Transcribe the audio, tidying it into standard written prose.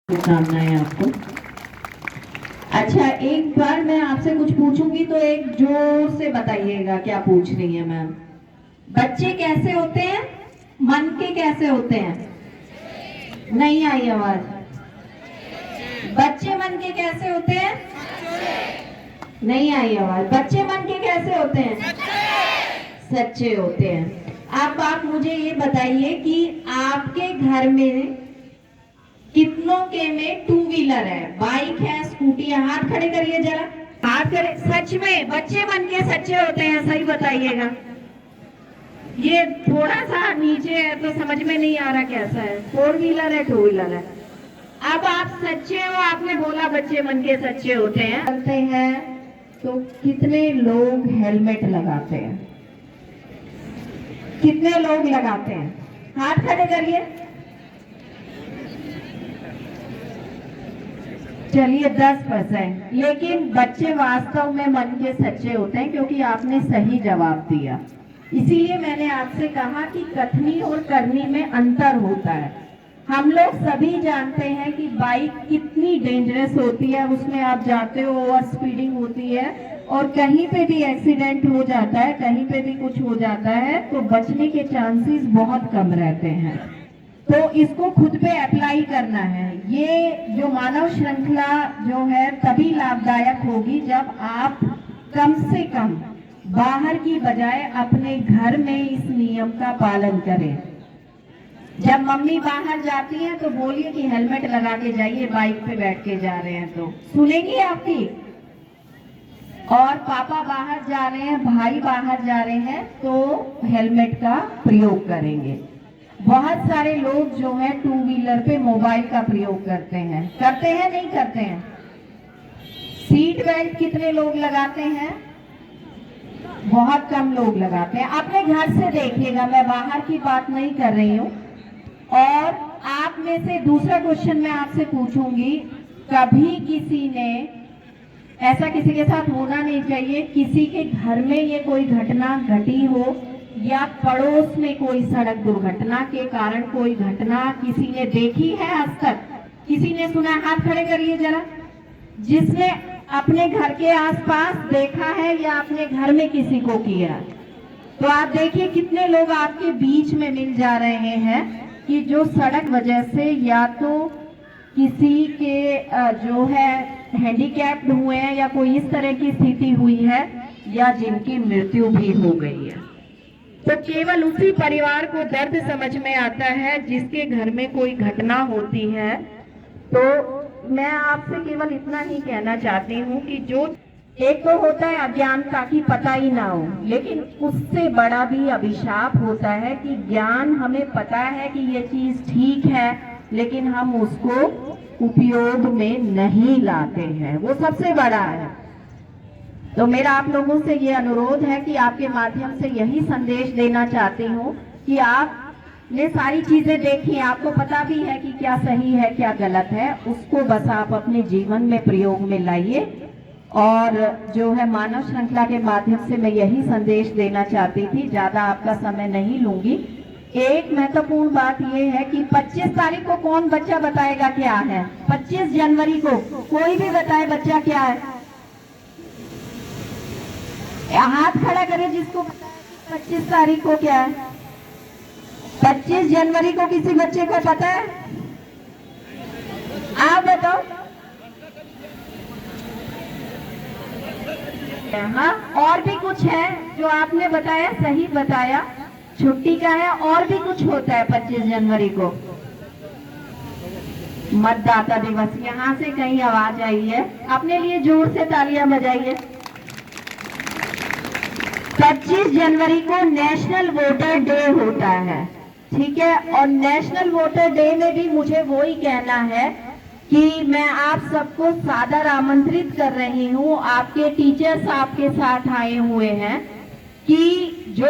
शुभकामनाएं आपको। अच्छा, एक बार मैं आपसे कुछ पूछूंगी तो एक जोर से बताइएगा क्या पूछ रही है मैम। बच्चे कैसे होते हैं? मन के कैसे होते हैं? नहीं आई आवाज। बच्चे मन के कैसे होते हैं? नहीं आई आवाज। बच्चे मन के कैसे होते हैं? सच्चे होते हैं। अब आप मुझे ये बताइए कि आपके घर में कितनों के में टू व्हीलर है, बाइक है, स्कूटी है? हाथ खड़े करिए जरा, हाथ खड़े। सच में बच्चे मन के सच्चे होते हैं, सही बताइएगा। ये थोड़ा सा नीचे है तो समझ में नहीं आ रहा कैसा है, फोर व्हीलर है, टू व्हीलर है। अब आप सच्चे हो, आपने बोला बच्चे मन के सच्चे होते हैं। चलते हैं तो कितने लोग हेलमेट लगाते हैं? कितने लोग लगाते हैं? हाथ खड़े करिए। चलिए 10%। लेकिन बच्चे वास्तव में मन के सच्चे होते हैं, क्योंकि आपने सही जवाब दिया। इसीलिए मैंने आपसे कहा कि कथनी और करनी में अंतर होता है। हम लोग सभी जानते हैं कि बाइक कितनी डेंजरस होती है, उसमें आप जाते हो, ओवर स्पीडिंग होती है और कहीं पे भी एक्सीडेंट हो जाता है, कहीं पे भी कुछ हो जाता है तो बचने के चांसेस बहुत कम रहते हैं। तो इसको खुद पे अप्लाई करना है। ये जो मानव श्रृंखला जो है तभी लाभदायक होगी जब आप कम से कम बाहर की बजाय अपने घर में इस नियम का पालन करें। जब मम्मी बाहर जाती हैं तो बोलिए कि हेलमेट लगा के जाइए, बाइक पे बैठ के जा रहे हैं तो सुनेंगी आपकी। और पापा बाहर जा रहे हैं, भाई बाहर जा रहे हैं तो हेलमेट का प्रयोग करेंगे। बहुत सारे लोग जो है टू व्हीलर पे मोबाइल का प्रयोग करते हैं नहीं करते हैं? सीट बेल्ट कितने लोग लगाते हैं? बहुत कम लोग लगाते हैं। अपने घर से देखिएगा, मैं बाहर की बात नहीं कर रही हूँ। और आप में से दूसरा क्वेश्चन मैं आपसे पूछूंगी, कभी किसी ने, ऐसा किसी के साथ होना नहीं चाहिए, किसी के घर में ये कोई घटना घटी हो या पड़ोस में कोई सड़क दुर्घटना के कारण कोई घटना किसी ने देखी है आज तक? किसी ने सुना? हाथ खड़े करिए जरा, जिसने अपने घर के आसपास देखा है या अपने घर में किसी को किया। तो आप देखिए कितने लोग आपके बीच में मिल जा रहे हैं कि जो सड़क वजह से या तो किसी के जो है हैंडीकैप्ड हुए हैं या कोई इस तरह की स्थिति हुई है या जिनकी मृत्यु भी हो गई है। तो केवल उसी परिवार को दर्द समझ में आता है जिसके घर में कोई घटना होती है। तो मैं आपसे केवल इतना ही कहना चाहती हूँ कि जो एक तो होता है अज्ञानता की पता ही ना हो, लेकिन उससे बड़ा भी अभिशाप होता है कि ज्ञान हमें पता है कि ये चीज ठीक है लेकिन हम उसको उपयोग में नहीं लाते हैं, वो सबसे बड़ा है। तो मेरा आप लोगों से ये अनुरोध है कि आपके माध्यम से यही संदेश देना चाहती हूँ कि आपने सारी चीजें देखी, आपको पता भी है कि क्या सही है क्या गलत है, उसको बस आप अपने जीवन में प्रयोग में लाइए। और जो है मानव श्रृंखला के माध्यम से मैं यही संदेश देना चाहती थी, ज्यादा आपका समय नहीं लूंगी। एक महत्वपूर्ण बात यह है कि 25 तारीख को कौन बच्चा बताएगा क्या है? 25 जनवरी को कोई भी बताए बच्चा क्या है? हाथ खड़ा करें जिसको पता है कि 25 तारीख को क्या है। 25 जनवरी को किसी बच्चे को पता है? आप बताओ। हाँ, और भी कुछ है जो आपने बताया, सही बताया, छुट्टी का है। और भी कुछ होता है 25 जनवरी को, मतदाता दिवस। यहाँ से कहीं आवाज आई है, अपने लिए जोर से तालियां बजाइए। 25 जनवरी को नेशनल वोटर डे होता है, ठीक है। और नेशनल वोटर डे में भी मुझे वही कहना है कि मैं आप सबको सादर आमंत्रित कर रही हूँ, आपके टीचर्स आपके साथ आए हुए हैं कि जो